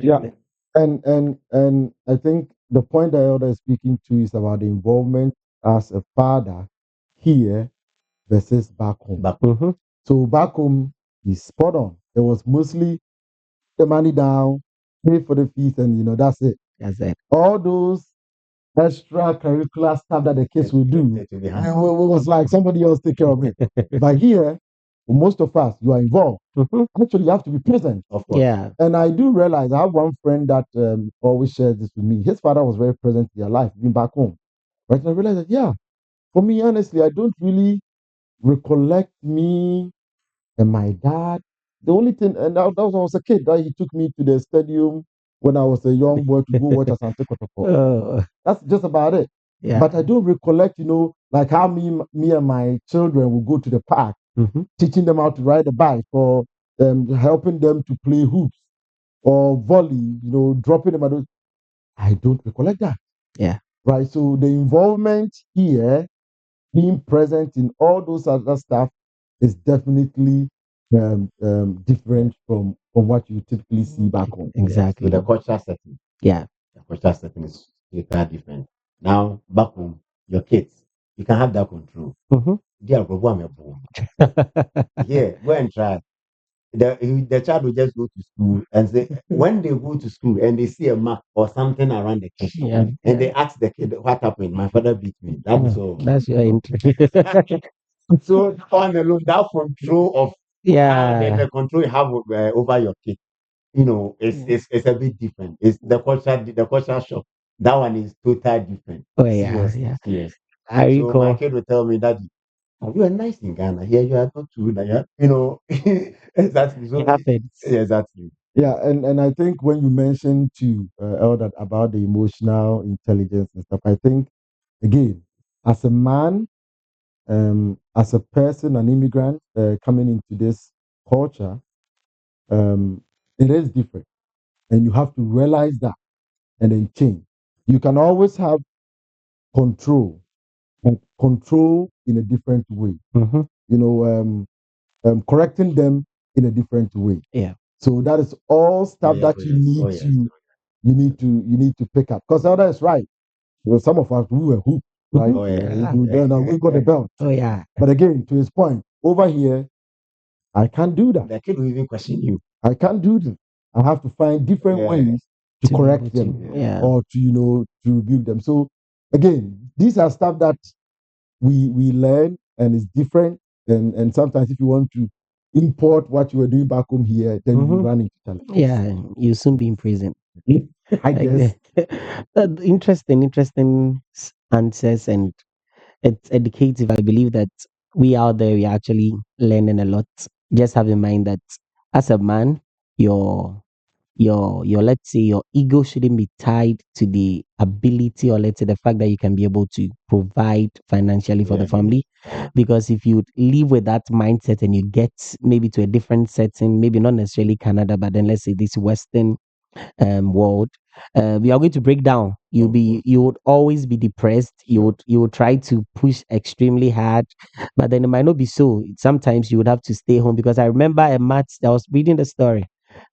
Yeah. And I think the point that Elder is speaking to is about the involvement as a father here versus back home. Mm-hmm. So back home is spot on. It was mostly the money down, pay for the fees, and that's it. That's it. All those extracurricular stuff that the kids will do, it was like somebody else take care of it. But here, most of us, you are involved. Mhm. Actually, you have to be present. Of course. Yeah. And I do realize I have one friend that always shares this with me. His father was very present in their life, being back home. Right? And I realized that, yeah, for me, honestly, I don't really recollect me and my dad. The only thing, and that was when I was a kid, that he took me to the stadium when I was a young boy to go watch Asante Kotoko. Oh, That's just about it. yeah. But I don't recollect, like how me and my children will go to the park, Mhm. teaching them how to ride a bike or helping them to play hoops or volley, dropping them at those. I don't recollect that. Yeah. Right. So the involvement here, being present in all those other stuff, is definitely different from what you typically see back home. Exactly. So the cultural setting, Yeah. the cultural setting is totally different. Now, back home, your kids, you can have that control. Mhm. They are programmable. Here, go and try. The child will just go to school and say, when they go to school and they see a mark or something around the kid, Yeah. and they ask the kid, what happened? My father beat me. That's all. That's your interest. So, on alone, that control of Yeah. the control you have over your kid, it's a bit different. It's the culture shock. That one is totally different. Oh yeah. Seriously, Yeah. serious. I So my recall. kid will tell me, Daddy, you are nice in Ghana. Here you are not too, like, exactly. It So, happens. exactly. Yeah, and I think when you mentioned to Elder about the emotional intelligence and stuff, I think again, as a man, as a person, an immigrant coming into this culture, um, it is different, and you have to realize that and then change. You can always have control, and control in a different way. Mm-hmm. Correcting them in a different way. Yeah. So that is all stuff that you need to pick up. Because Elder is right. Some of us we were hooped, right? Mhm. Oh, yeah. We got a belt. Oh yeah. But again, to his point, over here, I can't do that. The kid will even question you. I can't do that. I have to find different ways to To be correct able to. them Yeah. or to rebuke them. So again, these are stuff that we learn and it's different. And sometimes if you want to import what you were doing back home here, then you Mhm. run into challenges. Yeah. You soon be in prison. I guess. Interesting answers, and it's educative. I believe that we out there we are actually learning a lot. Just have in mind that as a man, your your let's say your ego shouldn't be tied to the ability, or let's say the fact that you can be able to provide financially for the family. Because if you live with that mindset and you get maybe to a different setting, maybe not necessarily Canada, but then let's say this Western world, we are going to break down. You would always be depressed. You would try to push extremely hard, but then it might not be so. Sometimes you would have to stay home, because I remember a match that I was reading the story.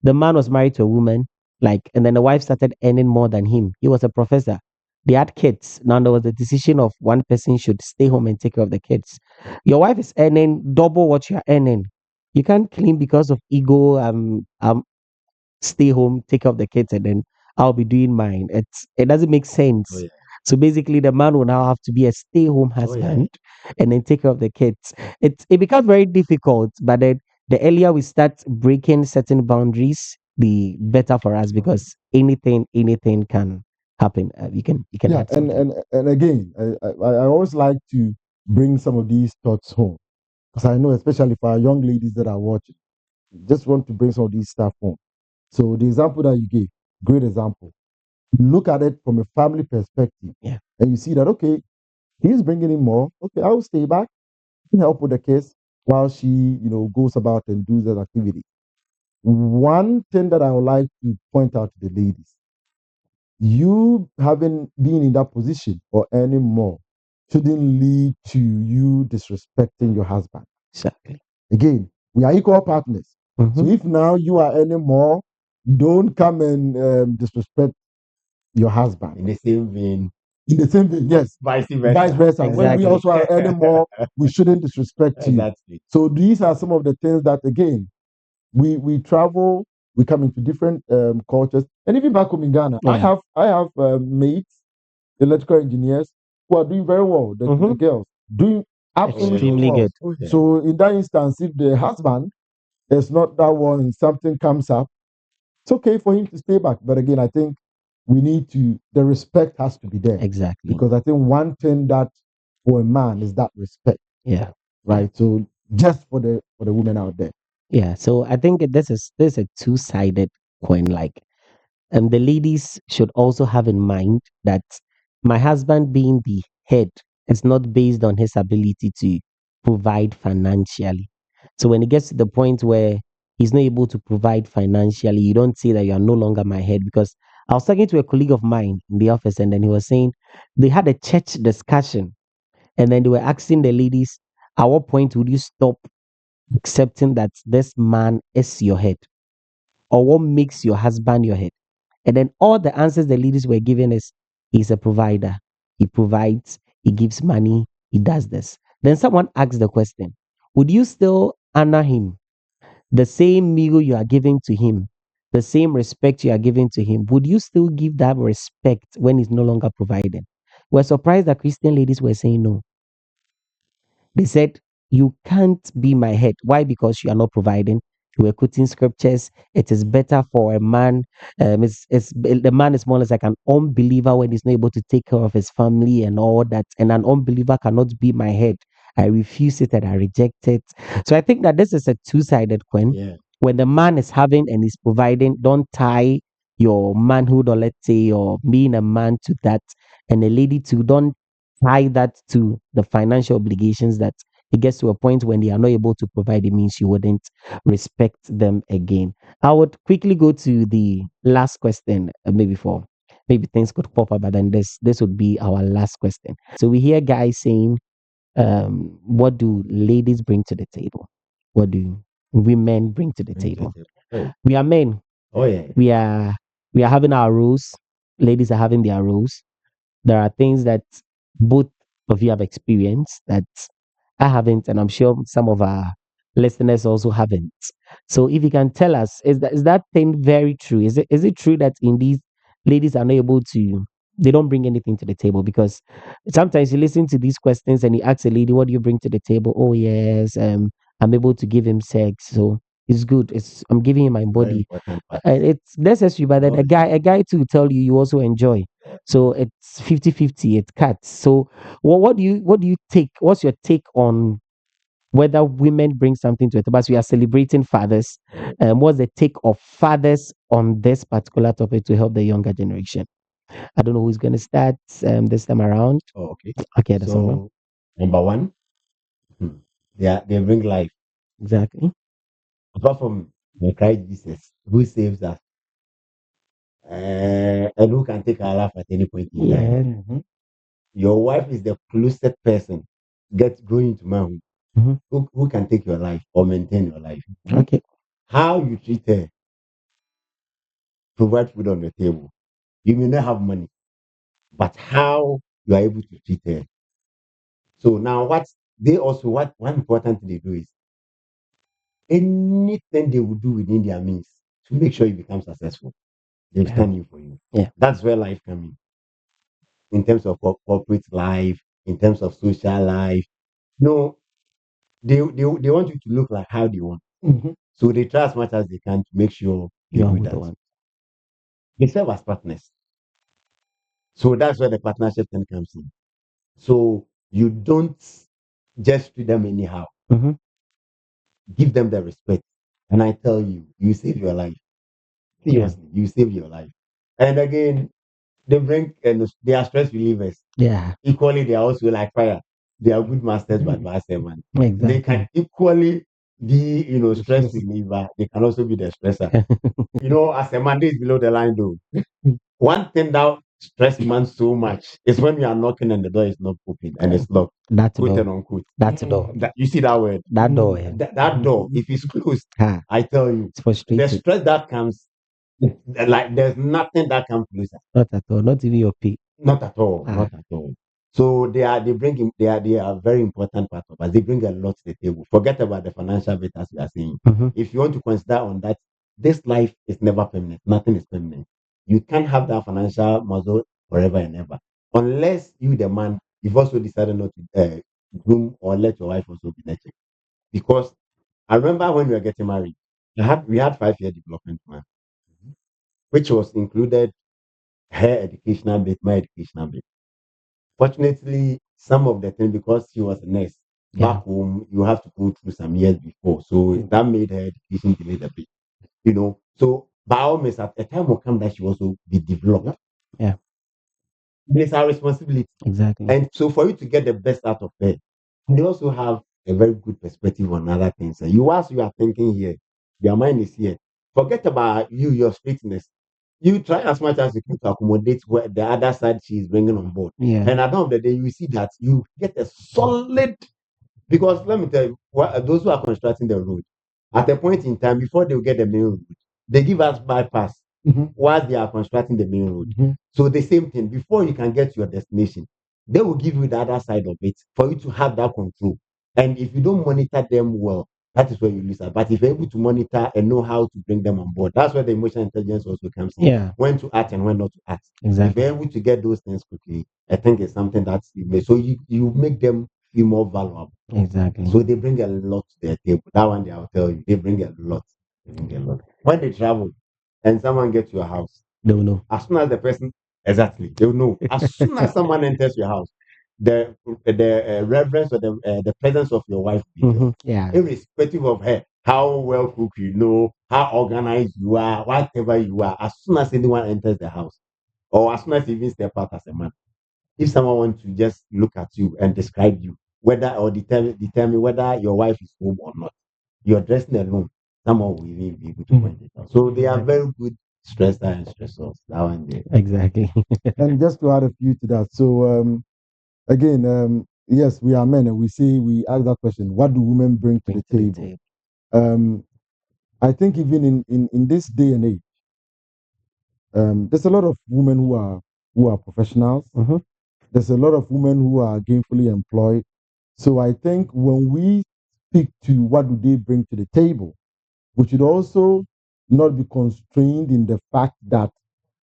The man was married to a woman, like, and then the wife started earning more than him. He was a professor. They had kids. Now there was a decision of one person should stay home and take care of the kids. Your wife is earning double what you're earning. You can't claim because of ego. Stay home, take care of the kids, and then I'll be doing mine. It doesn't make sense. So basically, the man will now have to be a stay-home husband and then take care of the kids. It becomes very difficult, but then the earlier we start breaking certain boundaries, the better for us, because anything can happen. You can Yeah, add and something. and again, I always like to bring some of these thoughts home because I know, especially for our young ladies that are watching, just want to bring some of these stuff home. So the example that you gave, great example. Look at it from a family perspective, Yeah. and you see that okay, he's bringing in more. Okay, I'll stay back and help with the kids while she, goes about and does that activity. One thing that I would like to point out to the ladies: you having been in that position or earning more shouldn't lead to you disrespecting your husband. Exactly. Again, we are equal partners. So Mhm. if now you are earning more don't come and disrespect your husband. In the same vein, In the same vein, yes, vice versa. vice versa. When we Exactly. also are earning more, we shouldn't disrespect you. Exactly. So these are some of the things that, again, we travel, we come into different cultures, and even back home in Ghana, Yeah. I have mates, electrical engineers who are doing very well. The Mhm. girls doing absolutely Extremely well. good. Oh, yeah. So in that instance, if the husband is not that one and something comes up, it's okay for him to stay back. But again, I think the respect has to be there. Exactly. Because I think one thing that for a man is that respect, Yeah. right? So just for the women out there. Yeah. So I think this is a two-sided coin. Like, the ladies should also have in mind that my husband being the head is not based on his ability to provide financially. So when it gets to the point where he's not able to provide financially, you don't say that you are no longer my head. Because I was talking to a colleague of mine in the office, and then he was saying they had a church discussion, and then they were asking the ladies, at what point would you stop accepting that this man is your head? Or what makes your husband your head? And then all the answers the ladies were giving is he's a provider. He provides, he gives money, he does this. Then someone asked the question, would you still honor him? The same meal you are giving to him, the same respect you are giving to him, would you still give that respect when he's no longer providing? We're surprised that Christian ladies were saying no. They said, you can't be my head. Why? Because you are not providing. You were quoting scriptures. It is better for a man. The man is more or less like an unbeliever when he's not able to take care of his family and all that. And an unbeliever cannot be my head. I refuse it and I reject it. So I think that this is a two-sided coin. Yeah. When the man is having and is providing, don't tie your manhood, or let's say your being a man, to that. And a lady too, don't tie that to the financial obligations, that it gets to a point when they are not able to provide, it means you wouldn't respect them again. I would quickly go to the last question, maybe things could pop up, but then this would be our last question. So we hear guys saying, what do ladies bring to the table? What do women bring to the Bring to table? the table. Oh, We are men. oh yeah. We are having our roles. Ladies are having their roles. There are things that both of you have experienced that I haven't, and I'm sure some of our listeners also haven't. So if you can tell us, is that thing very true? Is it true that indeed ladies are not able to, they don't bring anything to the table? Because sometimes you listen to these questions and you ask a lady, what do you bring to the table? Oh yes, I'm able to give him sex. So it's good. I'm giving him my Very body. important part. It's necessary, but then Oh, a guy too tell you also enjoy. So it's 50-50, it cuts. So what do you take? What's your take on whether women bring something to it? But we are celebrating fathers. What's the take of fathers on this particular topic to help the younger generation? I don't know who's gonna start this time around. oh, okay. Okay, that's all. So, number one, they bring life. Exactly. Apart from the Christ Jesus, who saves us, and who can take our life at any point in time. Yeah. Your wife is the closest person growing to manhood. Mhm. Who can take your life or maintain your life. Okay. How you treat her, provide food on the table. You may not have money, but how you are able to treat her. So now what one important thing they do is anything they will do within their means to make sure you become successful. They'll Yeah. stand in for you. Yeah. That's where life comes in terms of corporate life, in terms of social life. No, they want you to look like how they want. Mhm. So they try as much as they can to make sure they You are do who the that. one. They serve as partners. So that's where the partnership thing comes in. So you don't just treat them anyhow. Mhm. Give them the respect. And I tell you, you save your life. Seriously, you save your life. And again, they bring and they are stress relievers. Yeah. Equally, they are also like fire. They are good masters, but bad servants. They Exactly. can equally be, stress reliever. They can also be the stressor. As a man, this is below the line, though. One thing that stress man so much is when you are knocking and the door is not open and it's locked, That quote door. unquote. That door. You see that word? That door. Yeah. That door, if it's closed, Ah, I tell you, it's the frustrating. stress that comes, Like there's nothing that comes closer. Not at all. Not even your pay. Not at all. Ah. Not at all. So they are very important part of us. They bring a lot to the table. Forget about the financial bit as we are saying. Mm-hmm. If you want to consider on that, this life is never permanent. Nothing is permanent. You can't have that financial muscle forever and ever. Unless you, the man, you've also decided not to groom or let your wife also be nurtured. Because I remember when we were getting married, we had 5 year development plan, which was included her educational bit, my educational bit. Fortunately, some of the things, because she was a nurse Yeah. back home, you have to go through some years before. So that made her education delayed a bit, So by all means, at a time will come that she also be developed. Yeah. It's our responsibility. Exactly. And so for you to get the best out of her, they also have a very good perspective on other things. And as you are thinking here, your mind is here. Forget about you, your straightness. You try as much as you can to accommodate what the other side she is bringing on board. Yeah. And at the end of the day, you see that you get a solid. Because let me tell you, those who are constructing the road, at a point in time, before they will get the main road, they give us bypass while they are constructing the main road. So the same thing, before you can get to your destination, they will give you the other side of it for you to have that control. And if you don't monitor them well, that is where you lose out. But if you're able to monitor and know how to bring them on board, that's where the emotional intelligence also comes in. Yeah. When to act and when not to act. If Exactly. you're able to get those things quickly, I think it's something that you may. So you make them feel more valuable. Exactly. So they bring a lot to their table. That one I'll tell you, they bring a lot. They bring a lot. When they travel and someone gets to your house, They will know. as soon as the person exactly, they will know. As soon as someone enters your house, the reverence or the presence of your wife will be felt. Yeah. Irrespective of her, how well cooked you know, how organized you are, whatever you are. As soon as anyone enters the house, or as soon as you even step out as a man, if someone wants to just look at you and describe you, whether or determine whether your wife is home or not, you're dressing alone, someone will even be able to point it out. So they are very good stressor and stressors. That one there. Exactly. And just to add a few to that, so again, yes, we are men, and we ask that question: what do women bring to the table? I think even in this day and age, there's a lot of women who are professionals. There's a lot of women who are gainfully employed. So I think when we speak to what do they bring to the table, we should also not be constrained in the fact that,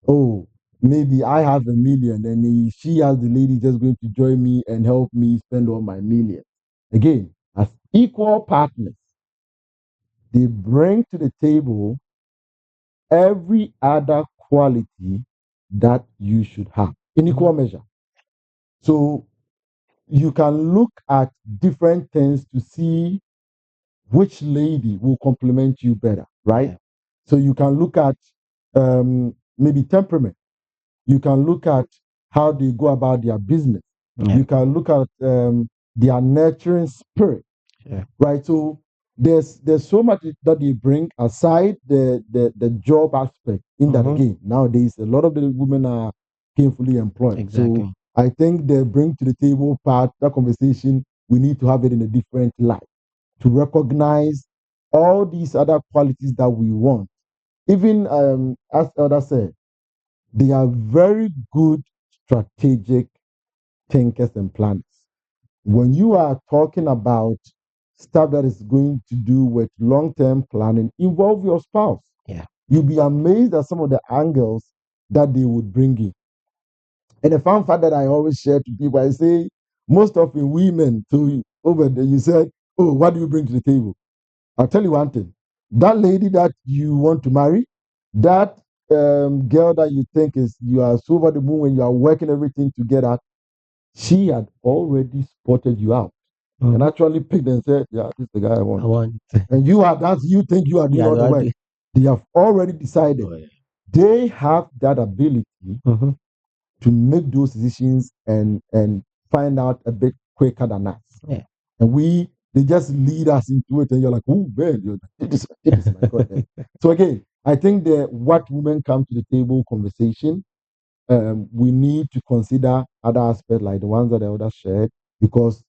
oh, maybe I have $1 million and she as the lady just going to join me and help me spend all my million. Again, as equal partners, they bring to the table every other quality that you should have in equal measure. So you can look at different things to see which lady will complement you better, right? Yeah. So you can look at maybe temperament. You can look at how they go about their business. Yeah. You can look at their nurturing spirit, Yeah. right? So there's so much that they bring aside the job aspect. In that again, nowadays a lot of the women are gainfully employed. Exactly. So I think the bring to the table part, that conversation, we need to have it in a different light to recognize all these other qualities that we want. Even as Elder said, they are very good strategic thinkers and planners. When you are talking about stuff that is going to do with long-term planning, involve your spouse. Yeah. You'll be amazed at some of the angles that they would bring in. And the fun fact that I always share to people, I say, most often women, to over there, you said, oh, what do you bring to the table? I'll tell you one thing. That lady that you want to marry, that girl that you think is you are so over the moon when you are working everything together, she had already spotted you out and actually picked and said, "Yeah, this is the guy I want." And you are that you think you are doing all the work. They have already decided. Oh, yeah. They have that ability to make those decisions and find out a bit quicker than us. Yeah. And they just lead us into it, and you're like, oh man, this is my God. So again, I think that what women come to the table conversation, we need to consider other aspects like the ones that the others shared, because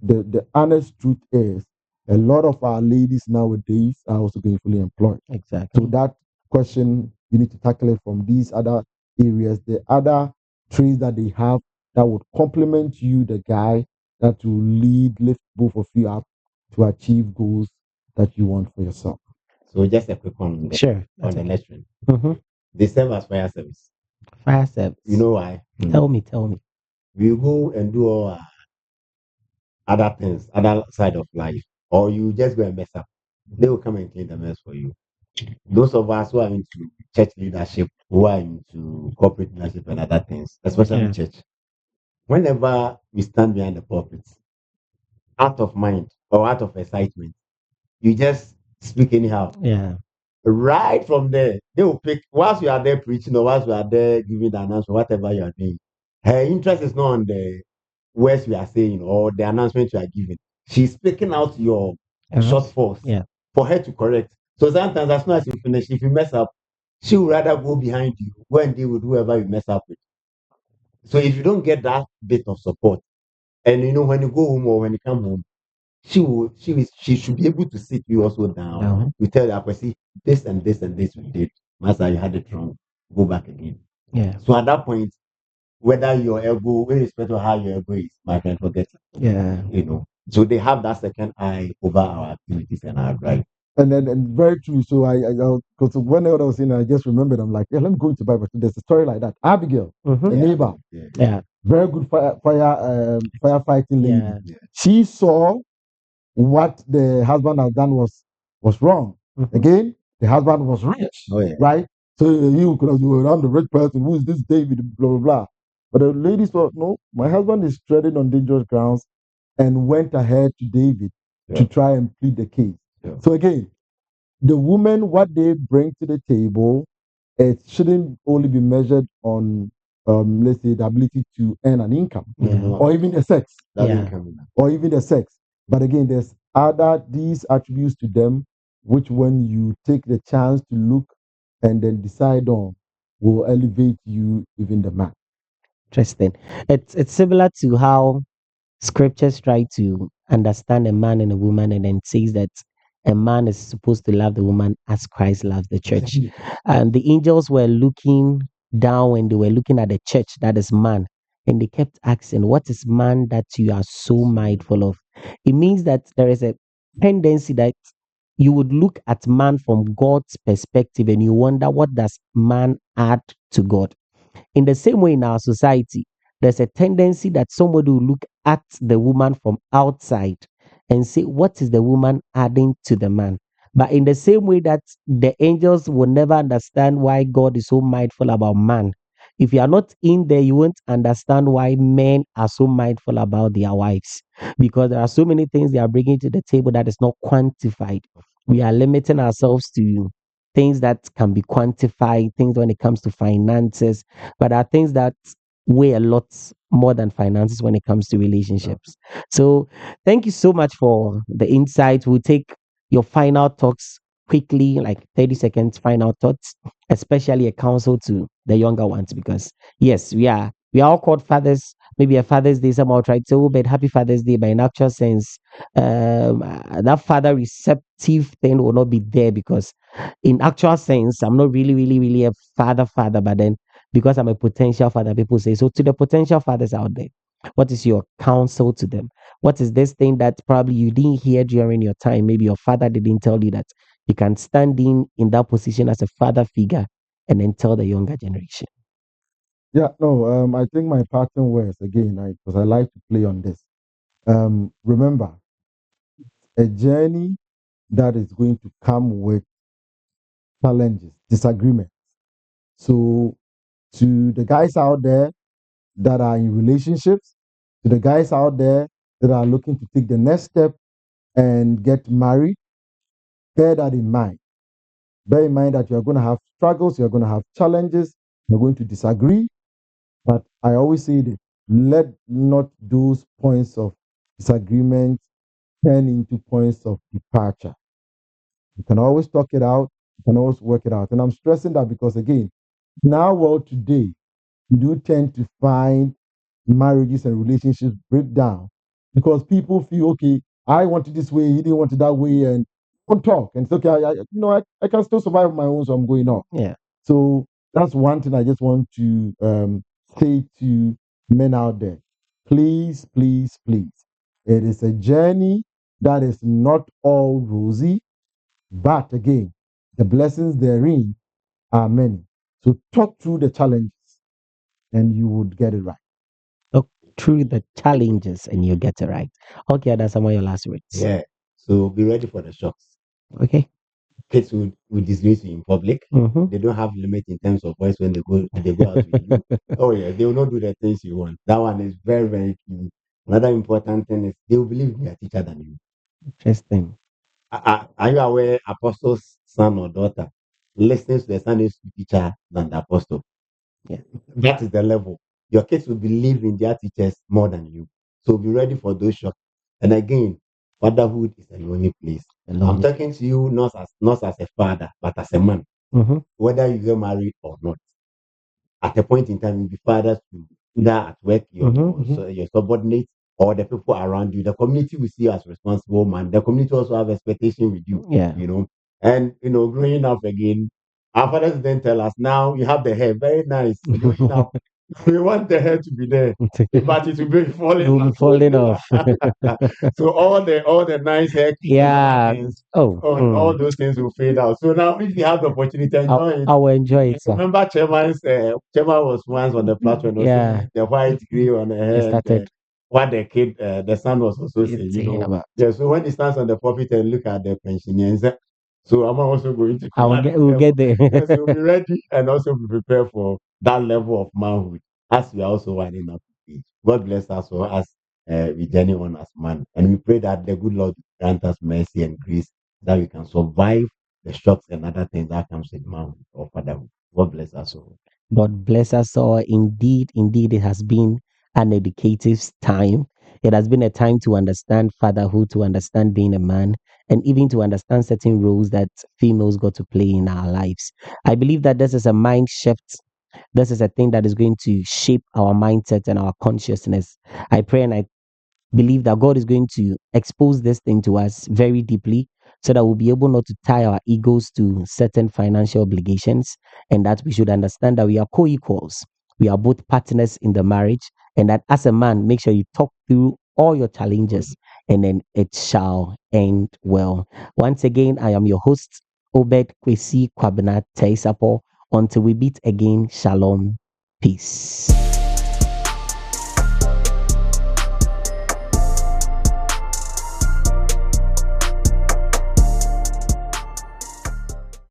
the honest truth is a lot of our ladies nowadays are also gainfully employed. Exactly. So that question You need to tackle it from these other areas, the other traits that they have that would complement you, the guy, that will lift both of you up to achieve goals that you want for yourself. So just a quick one on Sure. the next one. Mm-hmm. They serve as fire service. Fire service. You know why? Tell me. We go and do all our other things, other side of life, or you just go and mess up. They will come and clean the mess for you. Those of us who are into church leadership, who are into corporate leadership and other things, especially Yeah. church, whenever we stand behind the pulpit, out of mind or out of excitement, you just speak anyhow. Yeah. Right from there, they will pick whilst you are there preaching or whilst you are there giving the announcement, whatever you are doing. Her interest is not on the words you are saying or the announcement you are giving. She's picking out your shortfalls Yeah. for her to correct. So sometimes as soon as you finish, if you mess up, she would rather go behind you, go and deal with whoever you mess up with. So if you don't get that bit of support, and you know when you go home or when you come home, she should be able to sit you also down. Uh-huh. You tell her, see, this and this and this you did. Master, you had it wrong. Go back again. Yeah. So at that point, whether your ego, irrespective of how your ego is, my friend, forget it. Yeah. You know. So they have that second eye over our activities and our drive. And then, and very true. So because whenever I was in, I just remembered. I'm like, yeah, let me go into Bible. There's a story like that. Abigail, Mhm. the neighbor, Yeah. very good firefighting lady. Yeah. She saw what the husband has done was wrong. Mhm. Again, the husband was rich, Oh, yeah. right? So you could have said, I'm the rich person. Who is this David? Blah blah blah. But the lady thought, no, my husband is treading on dangerous grounds, and went ahead to David to try and plead the case. Yeah. So again, the women, what they bring to the table, it shouldn't only be measured on, let's say, the ability to earn an income Yeah. or even the sex, That Yeah. didn't come in. or even the sex. But again, there's these attributes to them, which when you take the chance to look and then decide on, will elevate you even the man. Interesting. It's similar to how scriptures try to understand a man and a woman, and then says that a man is supposed to love the woman as Christ loves the church. And the angels were looking down when they were looking at the church, that is man, and they kept asking, what is man that you are so mindful of? It means that there is a tendency that you would look at man from God's perspective and you wonder, what does man add to God? In the same way, in our society, there's a tendency that somebody will look at the woman from outside and say, what is the woman adding to the man? But in the same way that the angels will never understand why God is so mindful about man, if you are not in there, you won't understand why men are so mindful about their wives, because there are so many things they are bringing to the table that is not quantified. We are limiting ourselves to things that can be quantified, things when it comes to finances, but there are things that weigh a lot more than finances when it comes to relationships. So thank you so much for the insight. We'll take your final thoughts quickly, like 30 seconds final thoughts, especially a counsel to the younger ones, because yes, we are all called fathers. Maybe a Father's Day, somehow try to say, oh, but happy Father's Day, but in actual sense, that father receptive thing will not be there, because in actual sense, I'm not really a father, but then because I'm a potential father, people say, so to the potential fathers out there, what is your counsel to them? What is this thing that probably you didn't hear during your time? Maybe your father didn't tell you that you can stand in that position as a father figure and then tell the younger generation. Yeah, no, I think my parting words again, because I like to play on this. Remember, a journey that is going to come with challenges, disagreements. So, to the guys out there that are in relationships, to the guys out there that are looking to take the next step and get married, bear that in mind. Bear in mind that you're going to have struggles, you're going to have challenges, you're going to disagree. But I always say that let not those points of disagreement turn into points of departure. You can always talk it out, you can always work it out. And I'm stressing that because, again, in our world today, you do tend to find marriages and relationships break down because people feel, okay, I want it this way, he didn't want it that way, and don't talk. And it's okay, I can still survive on my own, so I'm going on. Yeah. So that's one thing I just want to say to men out there. Please, please, please. It is a journey that is not all rosy, but again, the blessings therein are many. So talk through the challenges and you would get it right. Look through the challenges and you get it right. Okay, that's some of your last words. Yeah. So be ready for the shocks. Okay. Kids will disgrace you in public. Mm-hmm. They don't have limit in terms of voice when they go out with you. Oh yeah, they will not do the things you want. That one is very, very key. Another important thing is they will believe they are teacher than you. Interesting. Are you aware apostle's son or daughter listens to the Sunday school teacher than the apostle? Yeah. That is the level. Your kids will believe in their teachers more than you. So be ready for those shocks. And again, fatherhood is a lonely place. I'm talking to you not as a father, but as a man. Mm-hmm. Whether you get married or not, at a point in time, you'll be fathers to either at work, your subordinates, or the people around you. The community will see you as responsible man. The community also have expectation with you, Yeah. And growing up again, our fathers then tell us, now you have the hair, very nice. Growing up, we want the hair to be there, but it will be falling It will be falling off. So all the nice hair, Yeah. things, Oh. all those things will fade out. So now, if you have the opportunity, enjoy it. I will enjoy it, sir. Remember, Chairman was once on the platform. Yeah. The white gray on the It head. started What the son was also saying, saying about. Yeah, so when he stands on the pulpit and look at the pensioners, so I'm also going to. We'll get there. Yes, we'll be ready and also be prepared for that level of manhood as we are also winding up age. God bless us for us. We journey on as man, and we pray that the good Lord grant us mercy and grace that we can survive the shocks and other things that comes with manhood or fatherhood. God bless us all. God bless us all. Indeed, indeed, it has been an educative time. It has been a time to understand fatherhood, to understand being a man, and even to understand certain roles that females got to play in our lives. I believe that this is a mind shift. This is a thing that is going to shape our mindset and our consciousness. I pray and I believe that God is going to expose this thing to us very deeply so that we'll be able not to tie our egos to certain financial obligations, and that we should understand that we are co-equals. We are both partners in the marriage, and that as a man, make sure you talk through all your challenges and then it shall end well. Once again, I am your host, Obed Kwesi Kwabena Teisapo. Until we meet again, shalom, peace.